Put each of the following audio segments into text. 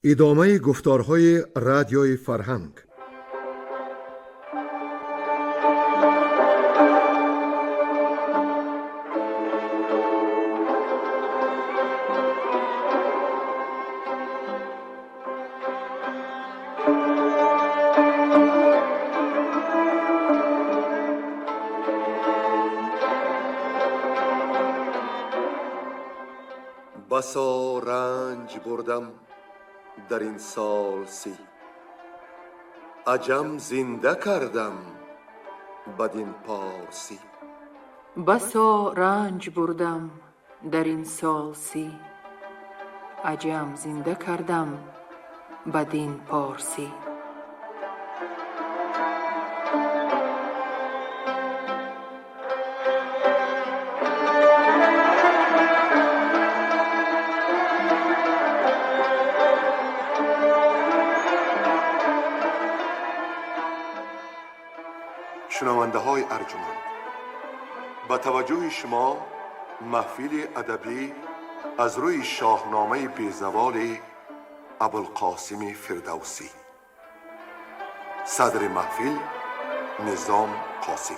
ادامه گفتارهای رادیوی فرهنگ. بسا رنج بردم در این سال سی، عجم زنده کردم بدین پارسی. بسا رنج بردم در این سال سی، عجم زنده کردم بدین پارسی. شنونده های ارجمند، با توجه شما محفل ادبی از روی شاهنامه بیزوال ابوالقاسم فردوسی. صدر محفل نظام قاسم.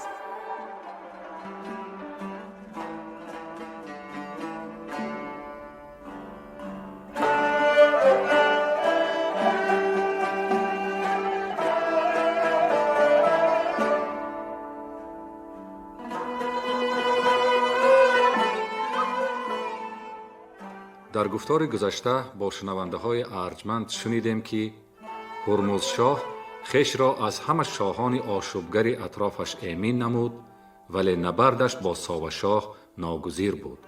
در گفتار گذشته با شنونده های ارجمند شنیدیم که هرمز شاه خویش را از همه شاهان آشوبگر اطرافش ایمن نمود، ولی نبردش با ساوشاه ناگزیر بود.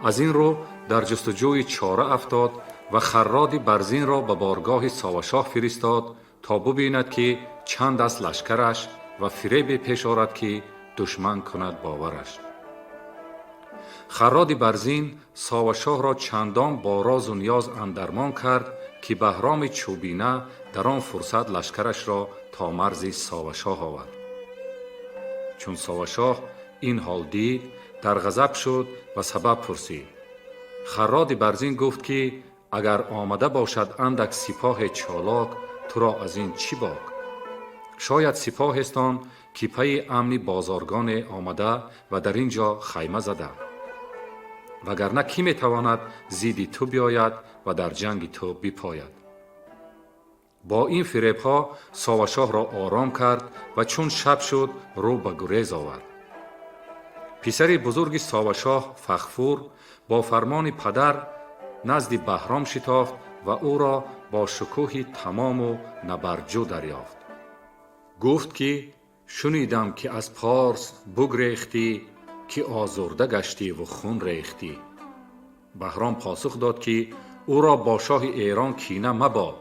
از این رو در جستجوی چاره افتاد و خراد برزین را به بارگاه ساوشاه فرستاد تا ببیند که چند است لشکرش و فریب پیش آرد که دشمن کند باورش. خراد برزین ساوشاه را چندان با راز و نیاز اندرمان کرد که بهرام چوبینه در آن فرصت لشکرش را تا مرز ساوشاه آورد. چون ساوشاه این حال دید در غضب شد و سبب پرسید. خراد برزین گفت که اگر آمده باشد اندک سپاه چالاک، تو را از این چی باک؟ شاید سپاه استان که پی امن بازارگان آمده و در اینجا خیمه زده، وگرنه کی میتواند زید تو بیاید و در جنگ تو بپاید. با این فریبها ساوشاه را آرام کرد و چون شب شد رو به گریز آورد. پسر بزرگ ساوشاه فخفور با فرمان پدر نزد بهرام شتافت و او را با شکوهی تمام و نبرجو دریافت. گفت که شنیدم که از پارس بگریختی، که آزرده گشتی و خون ریختی. بهرام پاسخ داد که او را با شاه ایران کینه مباد،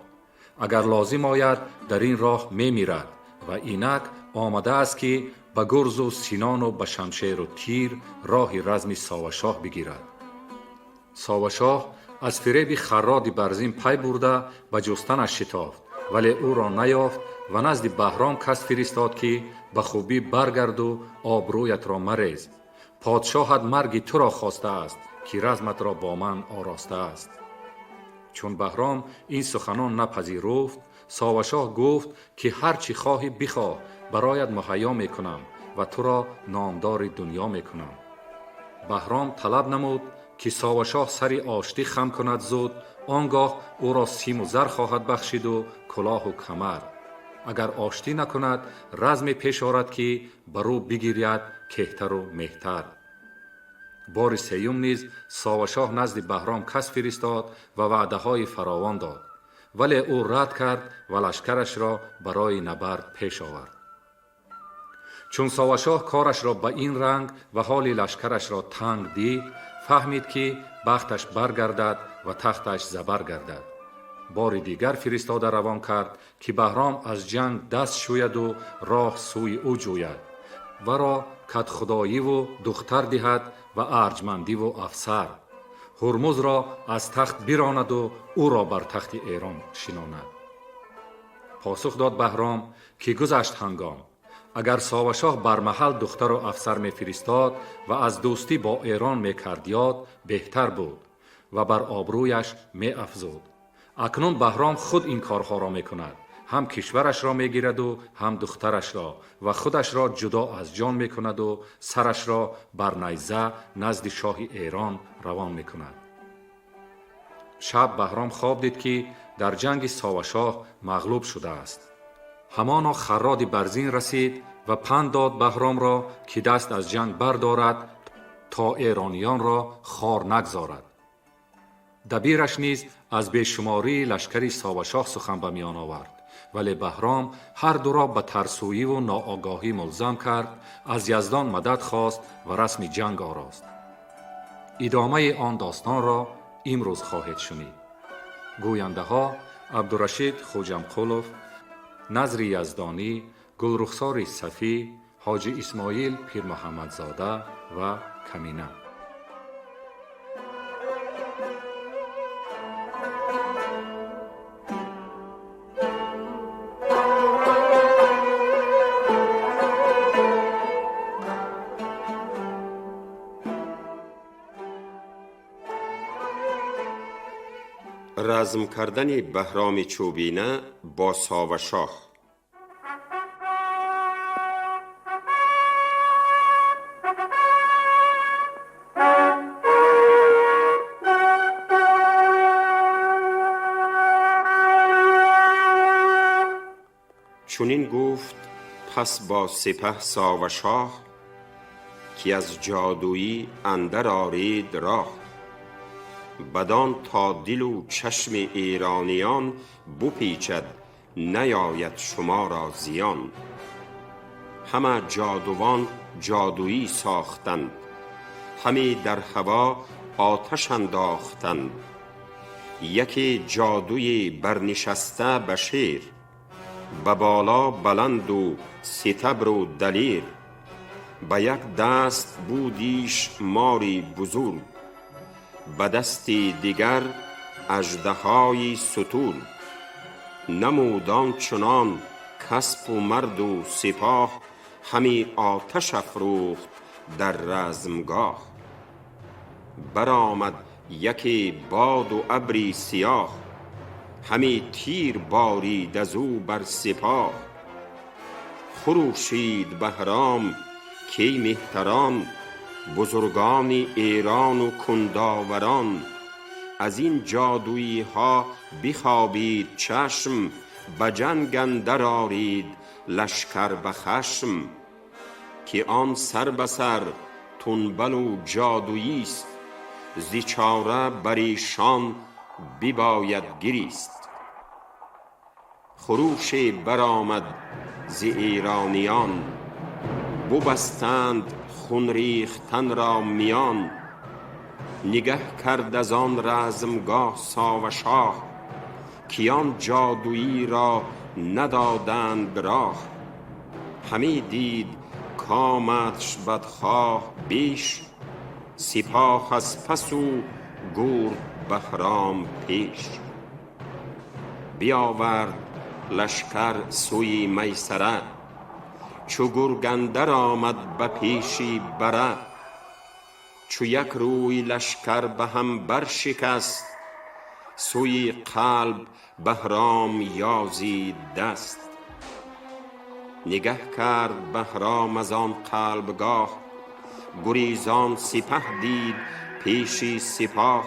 اگر لازم آید در این راه می میرد و اینک آمده است که به گرز و سینان و به شمشیر و تیر راه رزم ساوشاه بگیرد. ساوشاه از فریب خراد برزین پی برده به جستنش شتافت، ولی او را نیافت و نزد بهرام کس فرستاد که به خوبی برگرد و آبرویت را مریز. پادشاهت مرگ تو را خواسته است که رزمت را با من آراسته است. چون بهرام این سخنان نپذیرفت، ساوشاه گفت که هرچی خواهی بخواه برایت مهیا میکنم و تو را نامدار دنیا میکنم. بهرام طلب نمود که ساوشاه سری آشتی خم کند زود، آنگاه او را سیم و زر خواهد بخشید و کلاه و کمر. اگر آشتی نکند رزم پیش آرد که برو بگیرید کهتر و مهتر. بار سیوم نیز ساوشاه نزد بهرام کس فرستاد و وعده های فراوان داد، ولی او رد کرد و لشکرش را برای نبرد پیش آورد. چون ساوشاه کارش را به این رنگ و حال لشکرش را تنگ دید، فهمید که بختش برگردد و تختش زبر گردد. بار دیگر فرستاده روان کرد که بهرام از جنگ دست شوید و راه سوی او جوید و را کدخدایی و دختر دهد و ارجمندی و افسر. هرمز را از تخت براند و او را بر تخت ایران شناند. پاسخ داد بهرام که گذشت هنگام. اگر ساوشاه برمحل دختر و افسر می فرستاد و از دوستی با ایران می کرد یاد، بهتر بود و بر آبرویش می افزود. اکنون بهرام خود این کارها را می کند. هم کشورش را می گیرد و هم دخترش را و خودش را جدا از جان می کند و سرش را بر نیزه نزد شاه ایران روان می کند. شب بهرام خواب دید که در جنگ ساوشاه مغلوب شده است. همانا خراد برزین رسید و پند داد بهرام را که دست از جنگ بردارد تا ایرانیان را خوار نگذارد. دبیرش نیز از بیشماری لشکری ساوشاه سخن به میان آورد، ولی بهرام هر دو را به ترسویی و ناآگاهی ملزم کرد، از یزدان مدد خواست و رسم جنگ آراست. ادامه آن داستان را امروز خواهید شنید. گوینده ها عبدالرشید خوجمقلوف، نظر یزدانی، گلرخسار صفی، حاجی اسماعیل پیر محمدزاده و کمینه. رزم کردن بهرام چوبینه با ساوشاه. چنین گفت پس با سپه ساوشاه که از جادویی اندر آرید راه. بدان تا دل و چشم ایرانیان بپیچد نیاید شما را زیان. همه جادوان جادویی ساختند، همه در هوا آتش انداختند. یکی جادوی برنشسته به شیر، به بالا بلند و ستبر و دلیر. به یک دست بودیش ماری بزرگ، به دست دیگر اژدهای ستور. نمودان چنان کسب و مرد و سپاه، همی آتش افروخت در رزمگاه. برآمد یکی باد و ابری سیاه، همی تیر بارید از او بر سپاه. خروشید بهرام کی مهتران، بزرگان ایران و کنداوران. از این جادویی ها بخوابید چشم، به جنگ اندر آرید لشکر به خشم. که آن سر به سر تنبل و جادویی است، ز چاره بر ایشان بباید گریست. خروش برآمد ز ایرانیان، ببستند خون ریختن را میان. نگه کرد از آن رزمگاه ساوشاه، که آن جادویی را ندادند راه. همی دید کامدش بدخواه بیش، سپاه از پس او گرد بهرام پیش. بیاورد لشکر سوی میسره، چو گرگ اندر آمد به پیشی بره. چو یک روی لشکر به هم برشکست، سوی قلب بهرام یازید دست. نگه کرد بهرام از آن قلبگاه، گریزان سپه دید پیشی سپاه.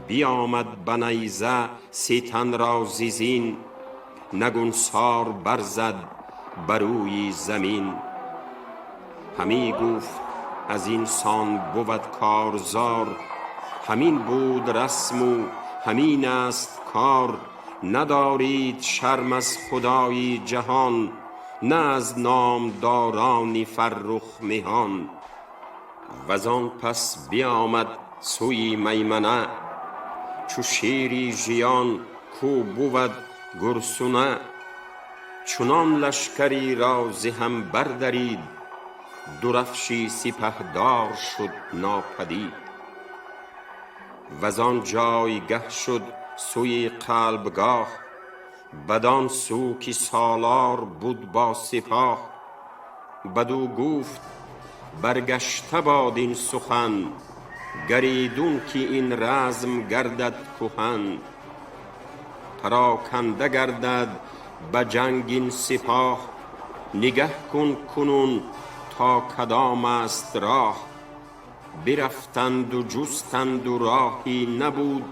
بیامد به نیزه سی تن را ز زین، نگونسار برزد بروی زمین. همی گفت از این سان بود کارزار، همین بود رسم و همین است کار. ندارید شرم از خدای جهان، نه از نامداران فرخ مهان. وزان پس بیامد سوی میمنه، چو شیری ژیان کو بود گرسنه. چنان لشکری را ز هم بردرید، درفشی سپهدار شد ناپدید. وزان جایگه شد سوی قلبگاه، بدان سو که سالار بود با سپاه. بدو گفت برگشته باد این سخن، گریدون که این رزم گردد کهن. پراکنده گردد به جنگ این سپاه. نگه کن کنون تا کدام است راه، برفتند و جستند و راهی نبود،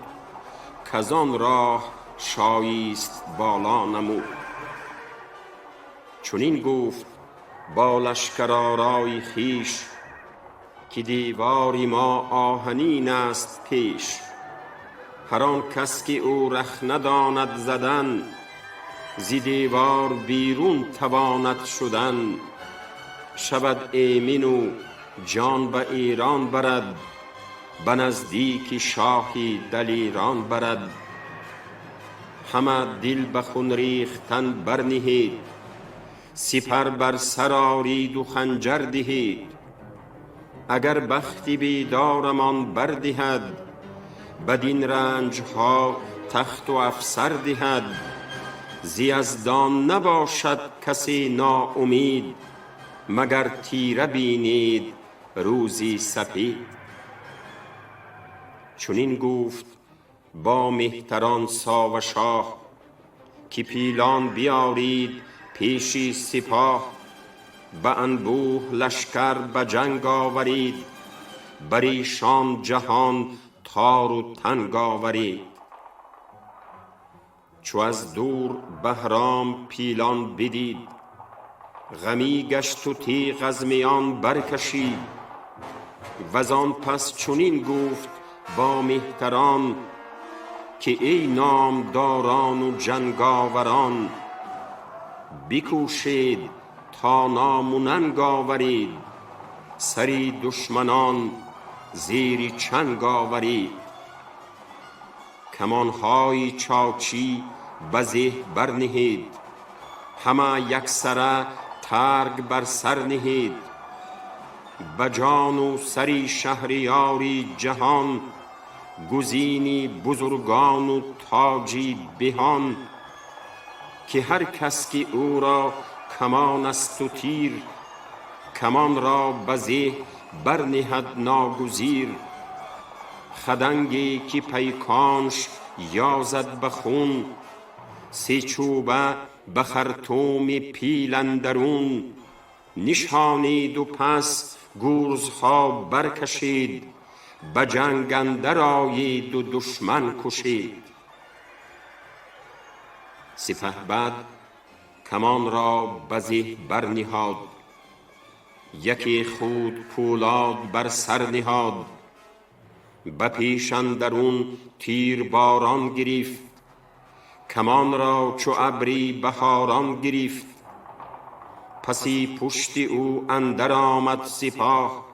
کزان راه شایست بالا نمود. چنین گفت با لشکرآرای خویش، که دیواری ما آهنین است پیش. هر آن کس که او رخ نداند زدن، ز دیوار بیرون تواند شدن. شود ایمن و جان به ایران برد، به نزدیک شاهی دلیران برد. همه دل به خون ریختن برنهید، سپر بر سر آرید و خنجر دهید. اگر بختی بیدارمان بردهد، بدین رنج ها تخت و افسر دهد. ز یزدان نباشد کسی ناامید، مگر تیره بینید روزی سپید. چنین گفت با مهتران ساوشاه، که پیلان بیارید پیشی سپاه. به انبوه لشکر به جنگ آورید، بر ایشان جهان تار و تنگ آورید. چو از دور بهرام پیلان بدید، غمی گشت و تیغ از میان برکشید. وزان پس چنین گفت با مهتران، که ای نامداران و جنگاوران. بکوشید تا نام و ننگ آورید، سری دشمنان زیر چنگ آورید. کمانهای چاچی به زه برنهید، همه یکسره ترگ بر سر نهید. به جان و سری شهریاری جهان، گزینی بزرگان و تاجی بهان. که هر کس که او را کمان است و تیر، کمان را به زه برنهد ناگزیر. خدنگی که پیکانش یازد به خون، سه چوبه به خرطوم پیل اندرون. نشانید و پس گرزها برکشید، به جنگ اندر آیید و دشمن کشید. سپهبد کمان را به زه برنهاد، یکی خود پولاد بر سر نهاد. به پیش اندرون تیر باران گرفت، کمان را چو ابری بهاران گرفت. پسی پشت او اندر آمد سپاه،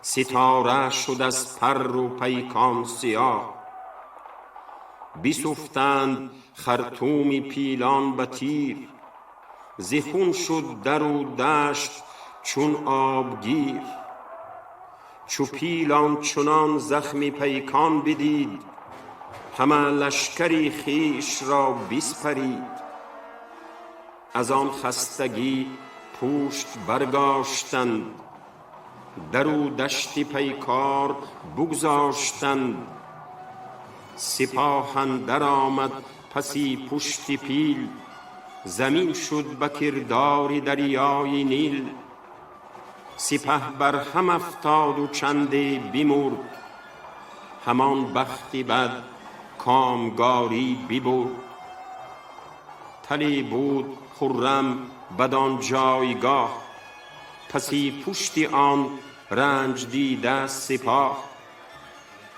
ستاره شد از پر و پیکان سیاه. بسفتند خرطوم پیلان به تیر، ز خون شد در و دشت چون آبگیر. چو پیلان چنان زخم پیکان بدید، همه لشکری خویش را بسپرید. از آن خستگی پشت برگاشتند، در و دشت پیکار بگذاشتند. سپاه اندر آمد پسی پشت پیل، زمین شد به کردار دریای نیل. سپه بر هم افتاد و چندی بمرد، همان بختی بد کامگاری ببرد. تلی بود خرم بدان جایگاه، پسی پشت آن رنج دیده سپاه.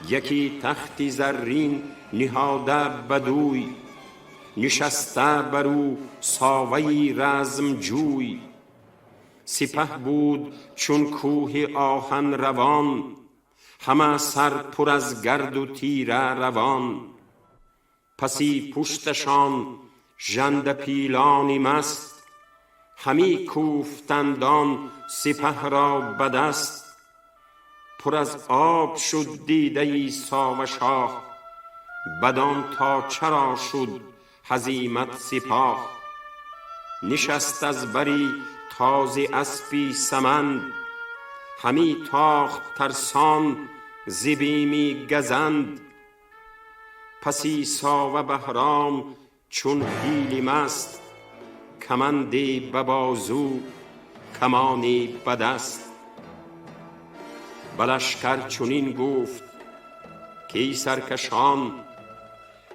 یکی تخت زرین نهاده بدوی، نشسته بر او ساوی رزم جوی. سپه بود چون کوه آهن روان، همه سر پر از گرد و تیره روان. پسی پشتشان ژنده پیلانی مست، همی کوفتندان سپه را به دست. پر از آب شد دیده ای ساوشاه، بدان تا چرا شد هزیمت سپاه. نشست از بری تازی اسبی سمند، همی تاخت ترسان ز بیمی گزند. پسی ساو بهرام چون پیلی مست، کمندی به بازو کمانی به دست. به لشکر چنین گفت کای سرکشان،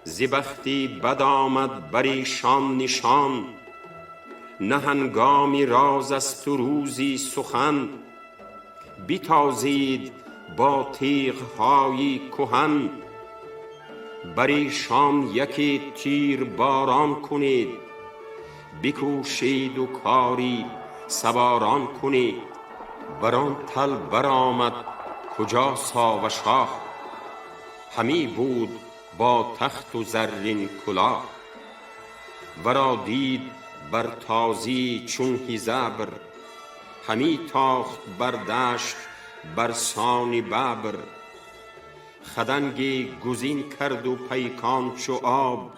ز بختی بد آمد بر ایشان نشان. نه هنگامی راز است و روزی سخن، بتازید با تیغ های کهن. بر ایشان یکی تیر باران کنید، بکوشید و کاری سواران کنید. بران تل برآمد کجا ساو شاه، همی بود با تخت و زرین کلاه. ورا دید بر تازی چون هیزبر، همی تاخت بر دشت بر سان ببر. خدنگی گزین کرد و پیکان چو آب،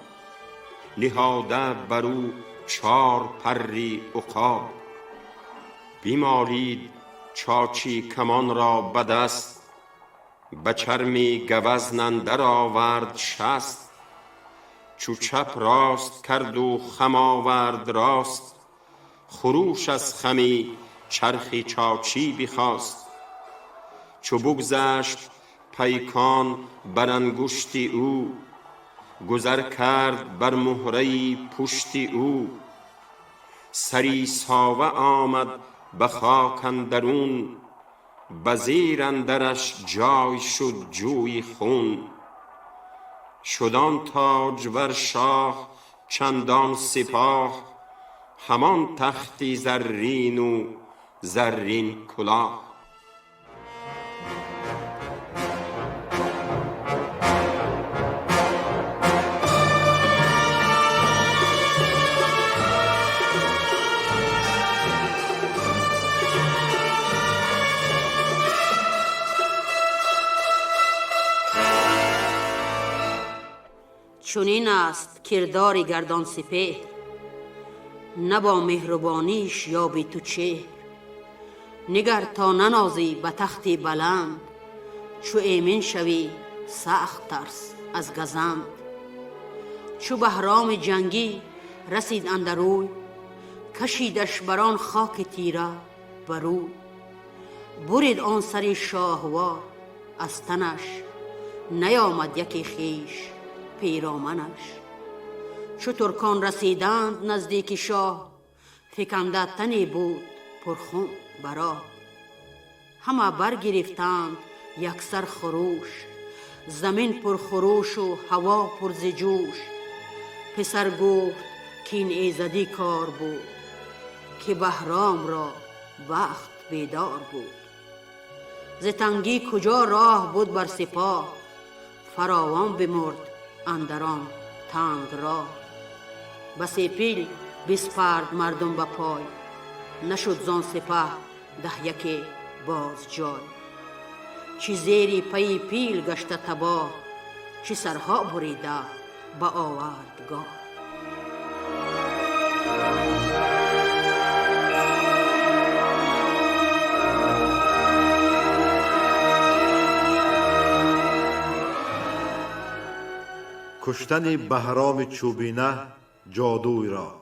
نهاده برو 4 پری عقاب. بیمالید چاچی کمان را به دست، به چرمی گوزن اندر آورد شست. چو چپ راست کرد و خم آورد راست، خروش از خمی چرخی چاچی بخواست. چو بگذشت پیکان بر انگشتی او، گذر کرد بر مهره پشتی او. سری ساوه آمد به خاک اندرون، به زیر اندرش جای شد جوی خون. شدان تاجور شاه چندان سپاه، همان تختی زرین و زرین کلاه. چنین است کردار گردان سپهر، نه با مهربانیش یابی تو چهر. نگر تا ننازی به تختی بلند، چو ایمن شوی سخت ترس از گزند. چو بهرام جنگی رسید اندروی، کشیدش بران خاک تیره بروی. برید آن سر شاهوار از تنش، نیامد یکی خیش پیرامنش. چو ترکان رسیدند نزدیک شاه، فکنده تنی بود پرخون براه. همه برگرفتند یکسر خروش، زمین پر خروش و هوا پر ز جوش. پسر گفت کین ایزدی کار بود، که بهرام را وقت بیدار بود. ز تنگی کجا راه بود بر سپاه، فراوان بمرد اندران تنگ راه. بسی پیل بسپرد مردم به پای، نشد زان سپه 10 باز جای. چی زیری پی پیل گشته تباه، چی سرها بریده به آوردگاه. کشتن بهرام چوبینه جادوی را.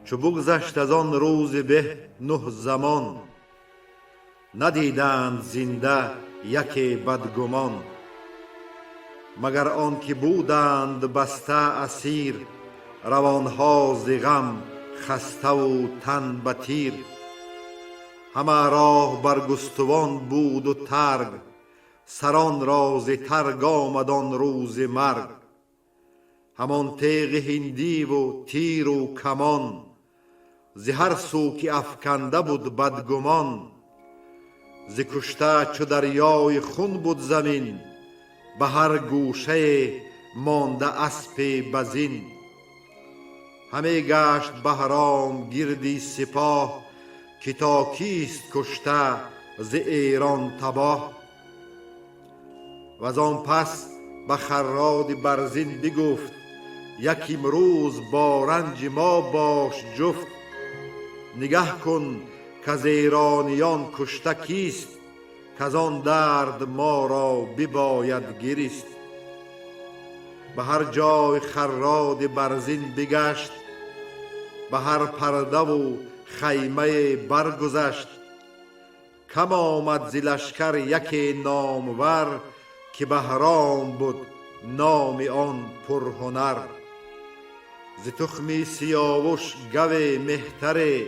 چو بگذشت از آن روز به 9 زمان، ندیدند زنده یکی بدگمان. مگر آن که بودند بسته اسیر، روانها ز غم خسته و تن به تیر. همه راه برگستوان بود و ترگ، سران را ز ترگ آمد آن روز مرگ. همان تیغ هندی و تیر و کمان، ز هر سو که افکنده بود بدگمان. ز کشته چو دریای خون بود زمین، به هر گوشه مانده اسپ بزین. همه گشت بهرام گردی سپاه، که تا کیست کشته ز ایران تباه. و از آن پس به خراد برزین بگفت یکی امروز با رنج ما باش جفت. نگه کن که از ایرانیان کشته کیست، که از آن درد ما را بباید گریست. به هر جای خراد برزین بگشت، به هر پرده و خیمه برگذشت. کم آمد ز لشکر یکی نامور، که بهرام بود نام آن پرهنر. ز تخم سیاوش گو مهتره،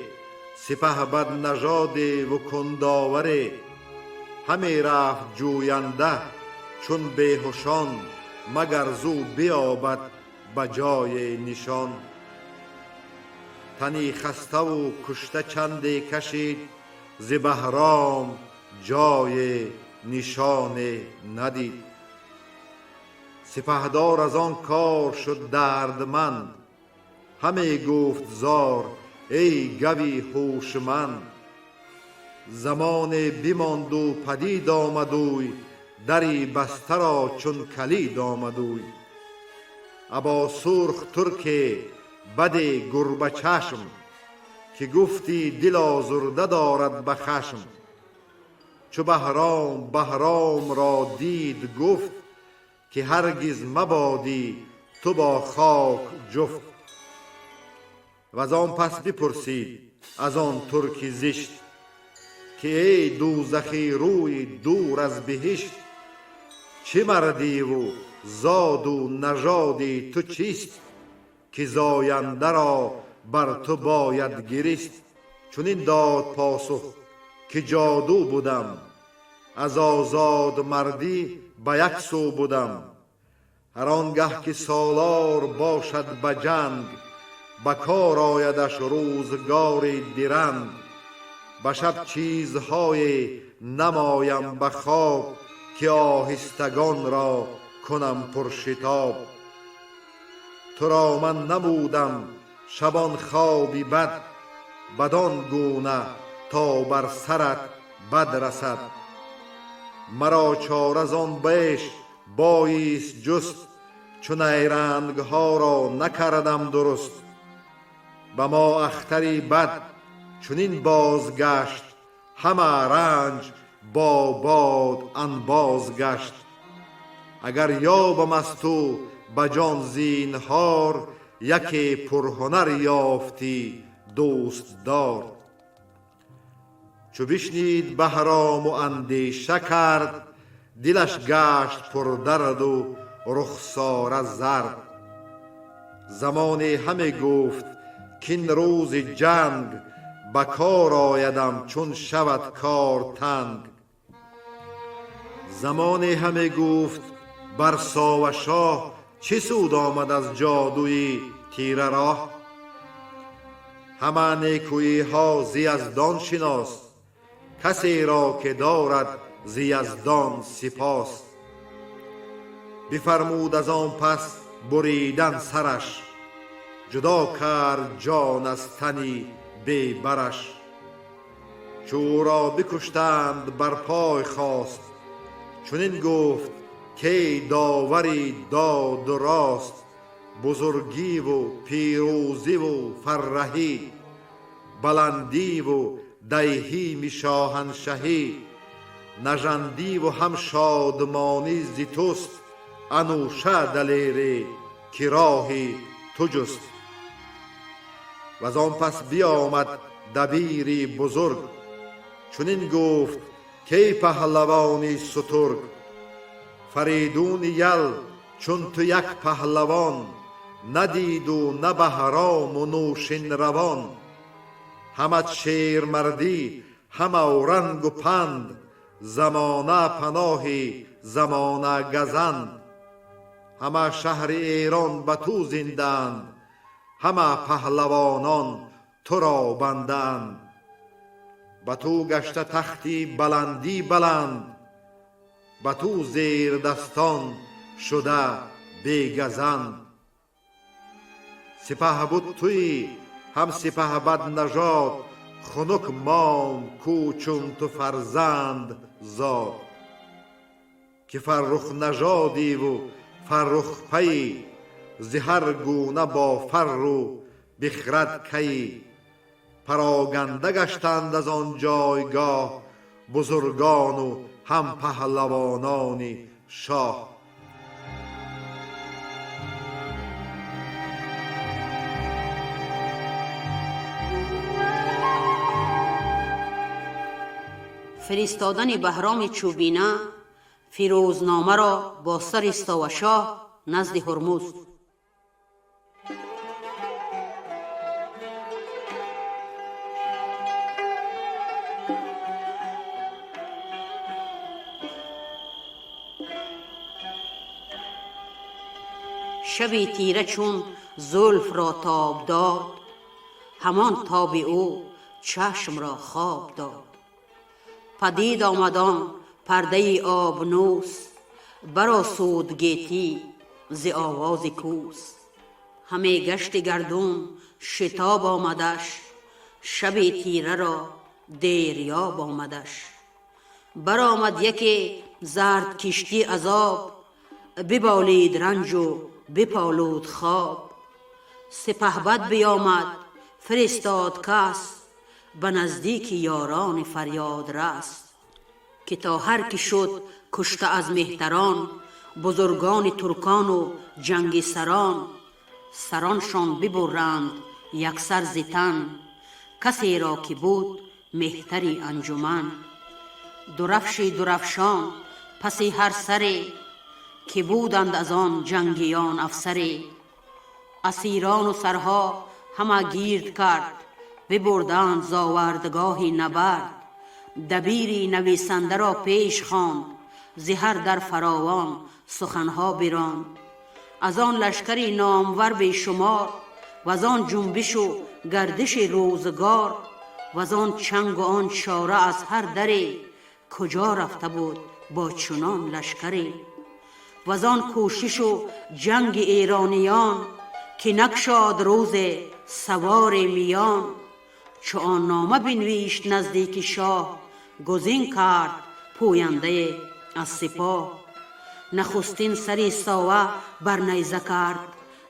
سپهبد نژاد و کنداوره. همی رفت جوینده چون بیهوشان، مگر زو بیابد به جای نشان. تنی خسته و کشته چندی کشید، ز بهرام جای نشان ندید. سپهدار از آن کار شد دردمند، همی گفت زار ای گوی هوشمند. زمان بماند و پدید آمد اوی، دری بسته را چون کلید آمد اوی. ابا سرخ ترک بد گربه چشم، که گفتی دل آزرده دارد به خشم. چو بهرام را دید گفت، که هرگز مبادی تو با خاک جفت. و آن پس بپرسید از آن ترک زشت، که ای دوزخی روی دور از بهشت. چه مردی و زاد و نژادی تو چیست، که زاینده را بر تو باید گریست. چنین داد پاسخ که جادو بودم، از آزاد مردی به یک سو بودم. هر آنگه که سالار باشد به جنگ، به کار آیدش روزگار درنگ. به شب چیزهای نمایم به خواب، که آهستگان را کنم پرشتاب. تو را من نمودم شبان خوابی بد، بدان گونه تا بر سرت بد رسد. مرا چاره زان بیش بایست جست، چون نیرنگ ها را نکردم درست. به ما اختری بد چنین بازگشت، همه رنج با باد انباز گشت. اگر یابم از تو به جان زینهار، یکی پرهنر یافتی دوست دار. چو بشنید بهرام و اندیشه کرد، دلش گشت پر درد و رخساره زرد. زمانی همه گفت کین روز جنگ، به کار آیدم چون شود کار تنگ. زمانی همه گفت بر ساوشاه، چه سود آمد از جادوی تیره راه. همه نیکویی ها ز یزدان شناس، کسی را که دارد ز یزدان سپاس. بفرمود از آن پس بریدن سرش، جدا کرد جان از تنی بی برش. چو او را بکشتند بر پای خواست، چنین گفت که داوری داد و راست. بزرگی و پیروزی و فرهی، بلندی و دیهیم شاهنشهی. نژندی و هم شادمانی ز توست، انوشه دلیری که راهی تو جست. و از آن پس بیامد دبیری بزرگ، چنین گفت که پهلوانی سترگ. فریدون یل چون تو یک پهلوان، ندید و نه بهرام و نوشین روان. همت شیر مردی همه رنگ و پند، زمانه پناهی زمانه گزند. همه شهر ایران به تو زندند، همه پهلوانان تو را بندند. به تو گشته تختی بلندی بلند، به تو زیر دستان شده بیگزند. سپه بود توی هم سپه بد نژاد، خنک مام کو چون تو فرزند زاد. که فرخ نژادی و فرخ پی، ز هر گونه با فر و بخرد کی. پراگنده گشتند از آن جایگاه بزرگان و هم پهلوانان شاه. فرستادن بهرام چوبینه فیروزنامه را با سر ساوشاه نزد هرمز. شبی تیره چون زلف را تاب داد، همان تاب او چشم را خواب داد. پدید آمدان پرده آبنوس، برآسود گیتی ز آواز کوس. همه گشت گردون شتاب آمدش، شب تیره را دیریاب آمدش. برآمد یکی زرد کشتی عذاب، ببالید رنج و بپالود خواب. سپهبد بیامد فرستاد کس، به نزدیک یاران فریاد رس. که تا هر که شد کشته از مهتران، بزرگان ترکان و جنگ سران. سرانشان ببرند یکسر ز تن، کسی را که بود مهتری انجمن. درفش درفشان پس هر سری، که بودند از آن جنگیان افسری. اسیران و سرها همه گیرد کرد، ببردند زاوردگاهی نبرد. دبیری نویسنده را پیش خواند، ز هر در فراوان سخنها براند. از آن لشکری نامور بی شمار، و آن جنبش و گردش روزگار. و آن چنگ و آن چاره از هر دری، کجا رفته بود با چنان لشکری. و آن کوشش و جنگ ایرانیان، که نگشاد روز سوار میان. چو آن نامه بنویشت نزدیک شاه، گزین کرد پوینده از سپاه. نخستین سری ساوه بر نیزه کرد،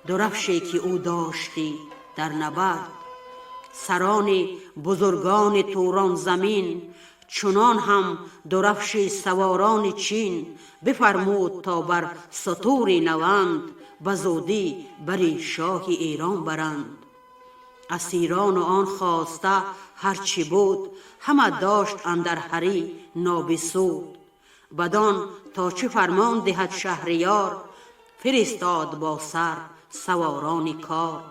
درفشی که او داشتی در نبرد. سران بزرگان توران زمین، چنان هم درفش سواران چین. بفرمود تا بر ستور نوند، به زودی بر شاه ایران برند. اسیران و آن خواسته هرچی بود، همه داشت اندر هری نابسود. بدان تا چه فرمان دهد شهریار، فرستاد با سر سواران کار.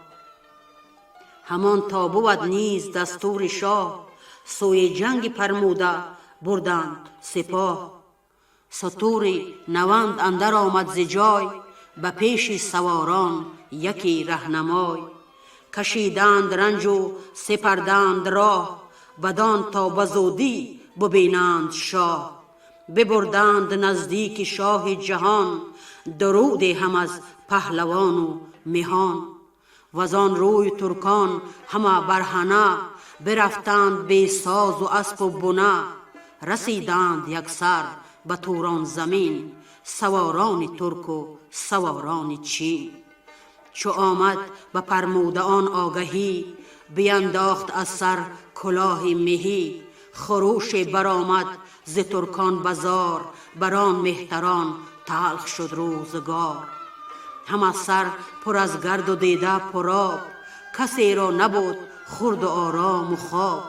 همان تا بود نیز دستور شاه، سوی جنگ فرموده بردند سپاه. ستور نوند اندر آمد ز جای، به پیش سواران یکی رهنمای. کشیدند رنج و سپردند راه، بدان تا به زودی ببینند شاه. ببردند نزدیک شاه جهان، درود هم از پهلوان و مهان. و آن روی ترکان همه برهنه، برفتند بی ساز و اسب و بنه. رسیدند یکسر به توران زمین، سواران ترک و سواران چین. چو آمد به فرموده آن آگهی، بینداخت از سر کلاه مهی. خروش برآمد ز ترکان بازار، بران مهتران تلخ شد روزگار. همه سر پر از گرد و دیده پرآب، کسی را نبود خورد و آرام و خواب.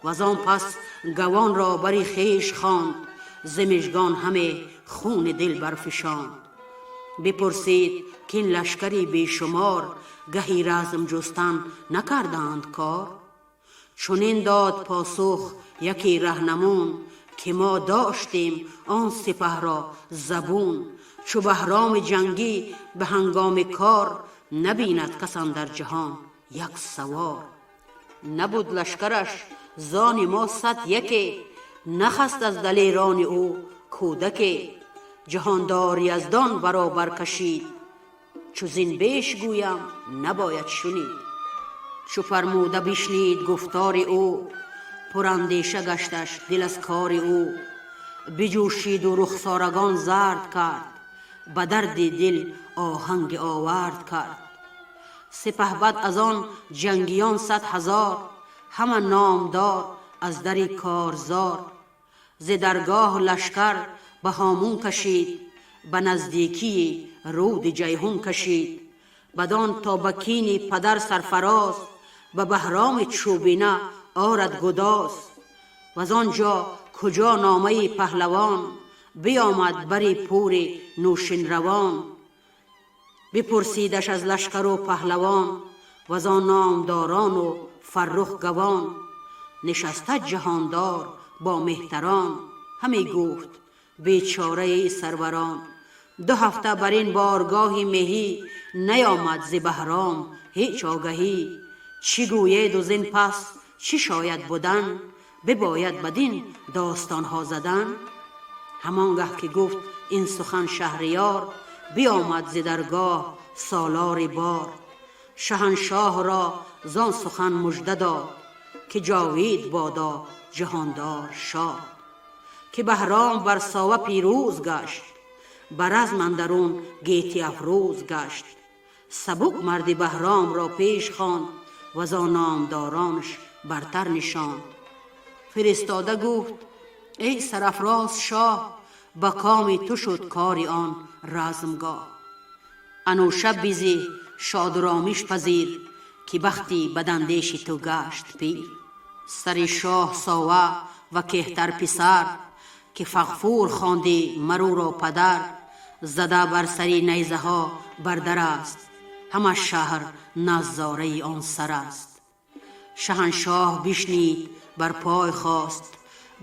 و آن پس گوان را بر خویش خواند، ز مژگان همه خون دل برفشاند. بپرسید کاین لشکری بی شمار، گهی رزم جستن نکردند کار. چنین داد پاسخ یکی رهنمون، که ما داشتیم آن سپه را زبون. چو بهرام جنگی به هنگام کار، نبیند کس اندر جهان یک سوار. نبود لشکرش زان ما صد یکی، نخست از دلیران او کودکی. جهاندار یزدان برابر کشید، چو زین بیش گویم نباید شنید. چو فرموده بشنید گفتار او، پراندیشه گشتش دل از کار او. بجوشید و رخسارگان زرد کرد، به درد دل آهنگ آورد کرد. سپهبد از آن جنگیان 100,000 همه نامدار از در کارزار. ز درگاه لشکر به هامون کشید، به نزدیکی رود جیهون کشید. بدان تا به کین پدر سرفراز، به بهرام چوبینه آرد گداز. و آنجا کجا نامه پهلوان، بیامد بری پور نوشین روان. بپرسیدش از لشکر و پهلوان، و از آن نامداران و فرخ گوان. نشسته جهاندار با مهتران، همی گفت بیچاره سروران. 2 هفته بر این بارگاه مهی، نیامد ز بهرام هیچ آگهی. چی گوید و زین پس چی شاید بودن، بباید بدین داستان ها زدن. همانگه که گفت این سخن شهریار، بیامد ز درگاه سالار بار. شهنشاه را زان سخن مژده داد، که جاوید بادا جهاندار شاد. که بهرام بر ساوه پیروز گشت، بر رزم اندرون گیتی افروز گشت. سبک مرد بهرام را پیش خواند، و از آن نامدارانش برتر نشاند. فرستاده گفت ای سرافراز شاه، به کام تو شد کار آن رزمگاه. انوشه بیزی شاد و رامیش پذیر، که بختی بداندیش تو گشت پیر. سر شاه ساوه و کهتر پسر، که فغفور خواندی مرو را پدر. زده بر سری نیزه ها بردر است، همه شهر نظاره آن سر است. شهنشاه بشنید بر پای خواست،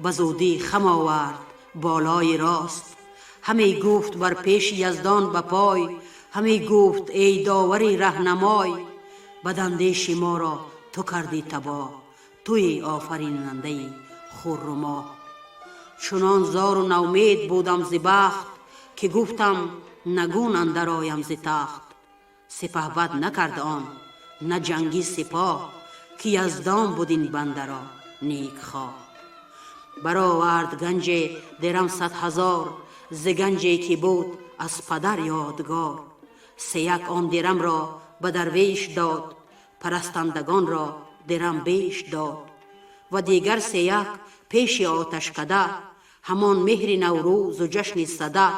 بزودی خم آورد بالای راست. همی گفت بر پیش یزدان به پای، همی گفت ای داوری رهنمای. بداندیش ما را تو کردی تباه، توی آفریننده خرما. چنان زار و نومید بودم ز بخت، که گفتم نگون اندر آیم ز تخت. سپهبد نکرد آن نه جنگی سپاه، که یزدان بود این بنده را نیک خواه. برآورد گنج درم 100,000، ز گنجی که بود از پدر یادگار. 3 آن درم را به درویش داد، پرستندگان را درم بیش داد. و دیگر 3 پیش آتشکده، همان مهر نوروز و جشن سده.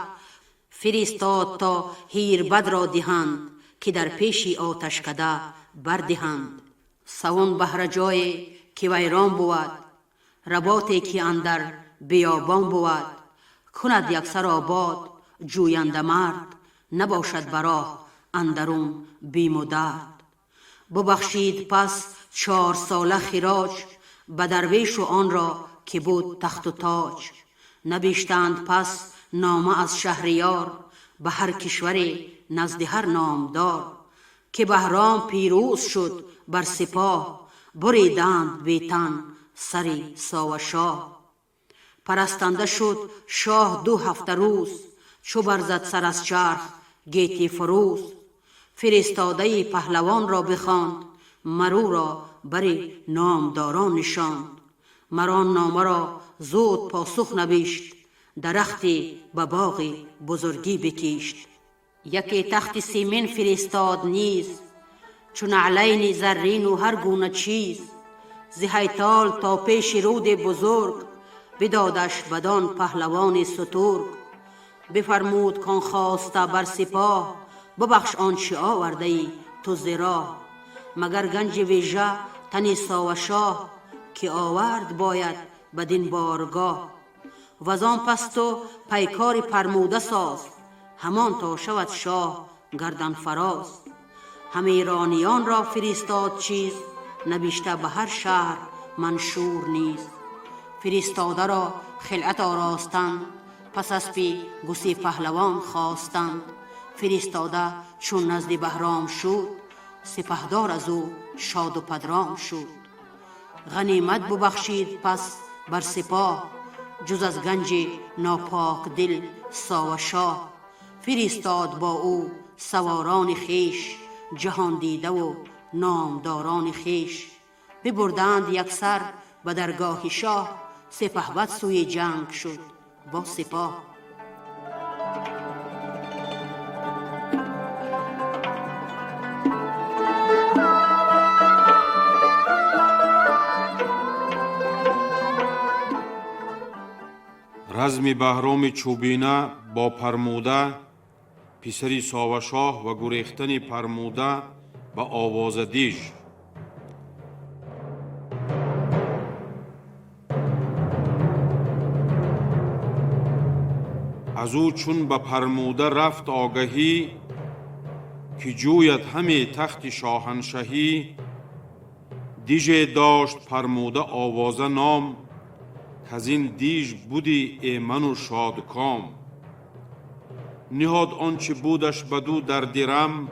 فرستاد تا هیربد را دهند، که در پیش آتشکده بردهند. سوان بهر جای که ویران بود، رباطی که اندر بیابان بود. کند یکسر آباد جوینده مرد، نباشد براه اندرون بیم و درد. ببخشید پس 4 ساله خراج، به درویش و آن را که بود تخت و تاج. نبشتند پس نامه از شهریار، به هر کشوری نزد هر نامدار. که بهرام پیروز شد بر سپاه، بریدند بی تن سری ساوه شاه. پرستنده شد شاه 2 هفته روز، چو برزد سر از چرخ گیتی فروز. فرستاده پهلوان را بخواند، مرو را بری نامداران نشاند. مران نامه را زود پاسخ نوشت، درختی به باغ بزرگی بکشت. یکی تخت سیمین فرستاد نیز، چون نعلین زرین و هر گونه چیز. ز هیتال تا پیش رود بزرگ، بدادش بدان پهلوان سترگ. بفرمود کان خواسته بر سپاه، ببخش آنچه آورده ای تو ز راه. مگر گنج ویژه تن ساوه شاه، که آورد باید بدین بارگاه. وزان پس تو پیکار فرموده ساز، همان تا شود شاه گردن فراز. همه ایرانیان را فرستاد چیز، نبشته به هر شهر منشور نیز. فرستاده را خلعت آراستند، پس اسپی گسی پهلوان خواستند. فرستاده چون نزد بهرام شد، سپهدار از او شاد و پدرام شد. غنیمت ببخشید پس بر سپاه، جز از گنج ناپاک دل ساوه شاه. فرستاد با او سواران خیش، جهان دیده و نامداران خیش. ببردند یکسر به درگاه شاه، سپهبد سوی جنگ شد با سپاه. رزم بهرام چوبینه با پرموده، پسری ساوشاه و گریختن پرموده به آواز دیژ. از او چون به پرموده رفت آگهی، که جوید همه تخت شاهنشهی. دیژ داشت پرموده آوازه نام، که از این دیژ بودی ایمن و شادکام. نهاد آنچه بودش بدو در درم،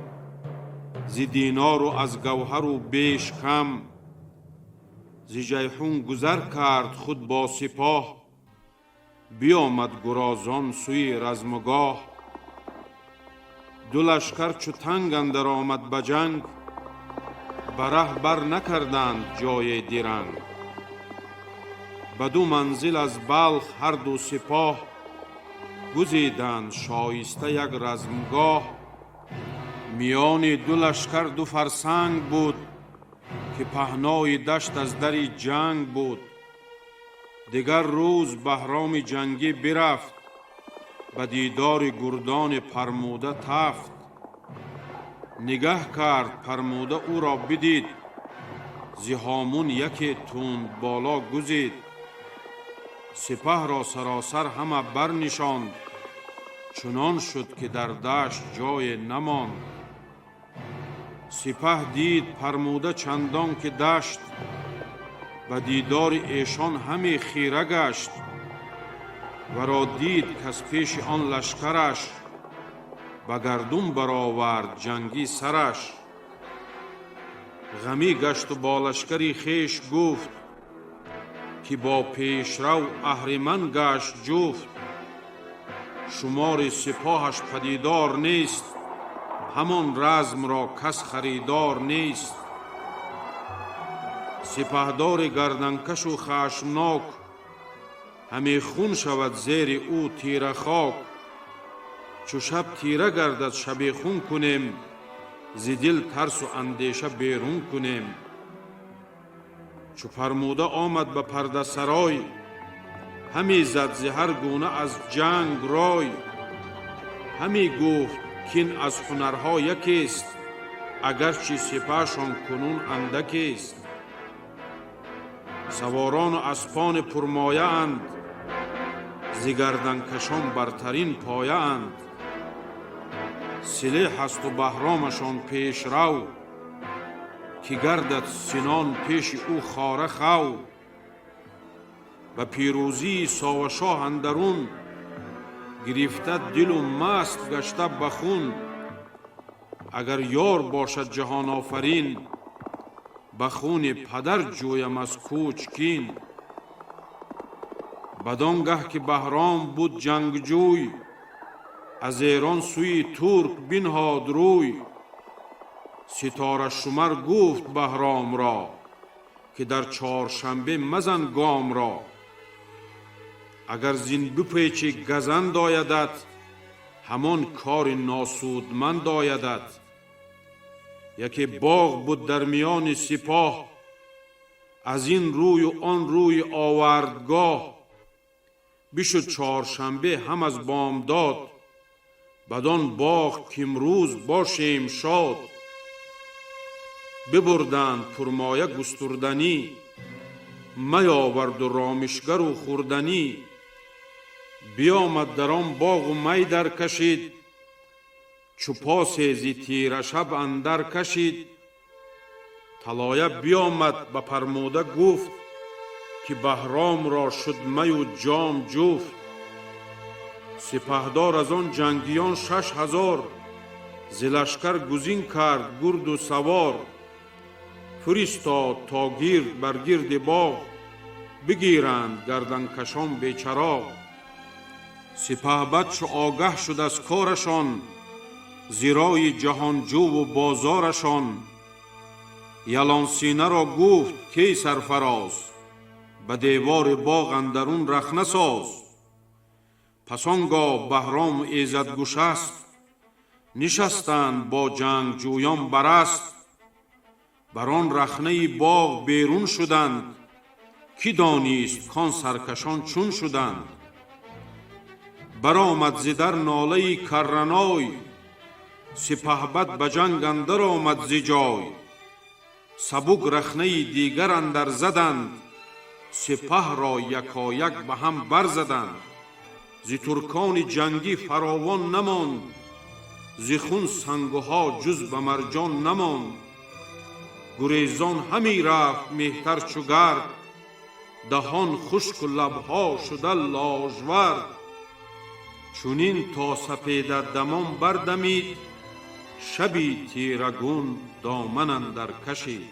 ز دینار و از گوهر و بیش کم. ز جیحون گذر کرد خود با سپاه، بیامد گرازان سوی رزمگاه. دو لشکر چو تنگ اندر آمد به جنگ، بره بر نکردند جای درنگ. بدو منزل از بلخ هر دو سپاه، گزیدند شایسته یک رزمگاه. میان دو لشکر دو فرسنگ بود، که پهنای دشت از در جنگ بود. دیگر روز بهرام جنگی برفت، به دیدار گردان پرموده تفت. نگه کرد پرموده او را بدید، ز هامون یکی تند بالا گزید. سپه را سراسر همه برنشاند، چنان شد که در دشت جای نماند. سپه دید پرموده چندان که دشت، و دیدار ایشان همه خیره گشت. و را دید که از پیش آن لشکرش، به گردون برآورد جنگی سرش. غمی گشت و با لشکری خویش گفت، که با پیشرو اهریمن گشت جفت. شمار سپاهش پدیدار نیست، همان رزم را کس خریدار نیست. سپهدار گردنکش و خشمناک، همی خون شود زیر او تیره خاک. چو شب تیره گردد شب خون کنیم، ز دل ترس و اندیشه بیرون کنیم. چو پرموده آمد به پرده سرای، همی زد ز هر گونه از جنگ رای. همی گفت کین از هنرها یکیست، اگرچه سپهشان کنون اندکیست. سواران و اسپان پرمایه اند، ز گردنکشان برترین پایه اند. سلیح است و بهرامشان پیش رو، که گردد سنان پیش او خاره خو. و پیروزی ساوشاه اندرون، گرفته دل و مست گشته بخون. اگر یار باشد جهان آفرین، بخون پدر جویم از کوچ کین. بدانگه که بهرام بود جنگجوی، از ایران سوی ترک بنهاد روی. ستاره شمر گفت بهرام را، که در چهارشنبه مزن گام را. اگر زین بپیچی گزند آیدت، همان کار ناسودمند آیدت. یکی باغ بود در میان سپاه، از این روی و آن روی آوردگاه. بشد چهارشنبه هم از بامداد، بدان باغ که امروز باشیم شاد. ببردند پرمایه گستردنی، می آورد و رامشگر و خوردنی. بیامد در آن باغ و می در کشید، چو پاس ز تیره شب اندر کشید. طلایه بیامد به پرموده گفت، که بهرام را شد می و جام جفت. سپهدار از آن جنگیان 6000، ز لشکر گزین کرد گرد و سوار. فرستاد تا گرد بر گرد باغ، بگیرند گردنکشان بیچراغ. سپهبد چو آگه شد از کارشان، زیرای جهانجو و بازارشان. یلان سینه را گفت کی سرفراز، به دیوار باغ اندرون رخنه ساز. پس آنگاه بهرام ایزد گشست، نشستند با جنگجویان برست. بر آن رخنه باغ بیرون شدند، کی دانیست کان سرکشان چون شدند. برآمد ز در ناله کرنای، سپهبد به جنگ اندر آمد ز جای. سبک رخنه دیگر اندر زدند، سپه را یکایک به هم برزدند. ز ترکان جنگی فراوان نماند، ز خون سنگها جز به مرجان نماند. گریزان همی رفت مهتر چو گرد، دهان خشک و لبها شده لاژورد. چونین تا سپیده دمان بردمید، شبی تیرگون دامن اندر کشید.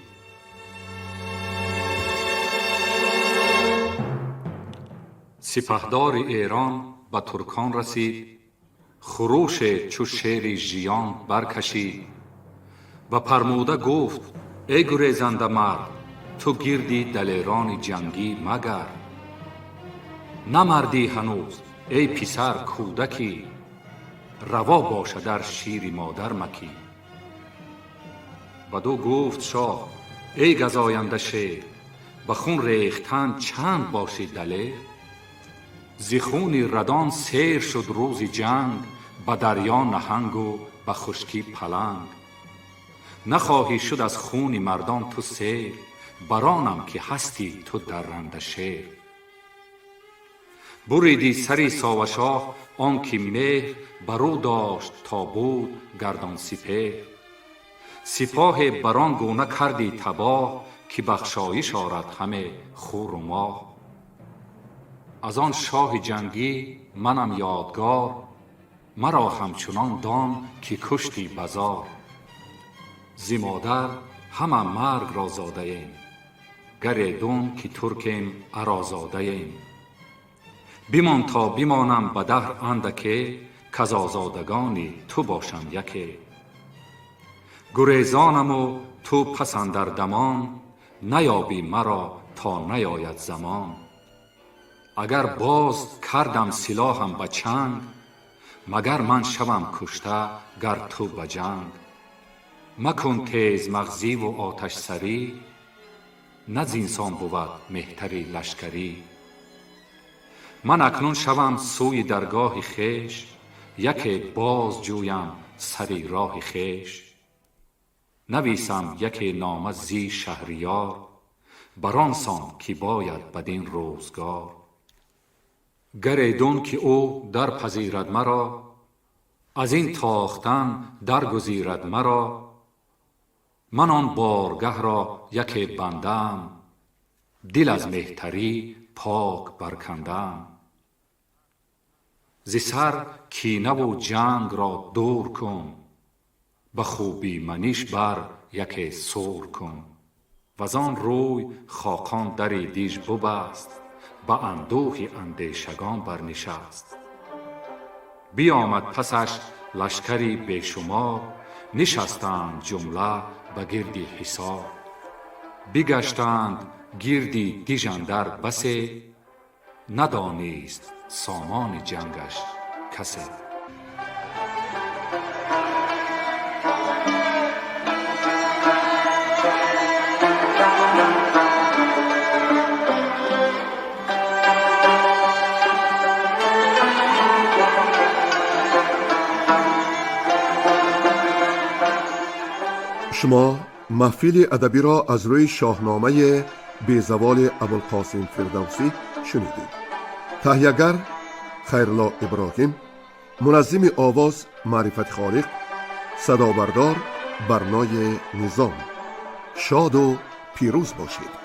سپهدار ایران به ترکان رسید، خروش چو شیر ژیان برکشید. و فرموده گفت ای گریزنده مرد، تو گردی دلیران جنگی مگرد. نمردی هنوز ای پسر کودکی، روا باشه در شیر مادر مکی. بدو گفت شاه ای گزاینده شیر، به خون ریختن چند باشی دلیر. ز خون ردان سیر شد روز جنگ، به دریا نهنگ و به خشکی پلنگ. نخواهی شد از خون مردان تو سیر، برانم که هستی تو درنده شیر. بریدی سری ساوشاه آن که مهر، برو داشت تا بود گردان سپهر. سپاه بران گونه کردی تباه، که بخشایش آرد همه خور و ماه. از آن شاه جنگی منم یادگار، مرا همچنان دان که کشتی بزار. ز مادر همه مرگ را زاده ایم، گریدون که ترکیم ارازاده ایم. بمان تا بمانم به دهر اندکی، کز آزادگانی تو باشم یکی. گریزانم و تو پس اندر دمان، نیابی مرا تا نیاید زمان. اگر باز کردم سلاحم به چنگ، مگر من شوم کشته گر تو به جنگ. مکن تیز مغزی و آتش سری، نه زینسان بود مهتری لشکری. من اکنون شوم سوی درگاه خویش، یکی باز جویم سری راه خویش. نویسم یکی نامه زی شهریار، بران سان که باید بدین روزگار. گریدون که او در پذیرد مرا، از این تاختن درگزیرد مرا. من آن بارگه را یکی بندم، دل از مهتری پاک برکندم. ز سر کینه و جنگ را دور کن، به خوبی منیش بر یکی سور کن. وزان روی خاقان در دیژ ببست، به اندوه اندیشگان برنشست. بیامد پسش لشکری بیشمار، نشستند جمله به گردی حصار. بگشتند گردی دیژ اندر بسی، ندانست سامان جنگش کسی. شما محفل ادبی را از روی شاهنامه بیزوال ابوالقاسم فردوسی شنیدید. تهیه‌گر خیرالله ابراهیم، منظم آواز معرفت خالق، صدا بردار برنای نظام. شاد و پیروز باشید.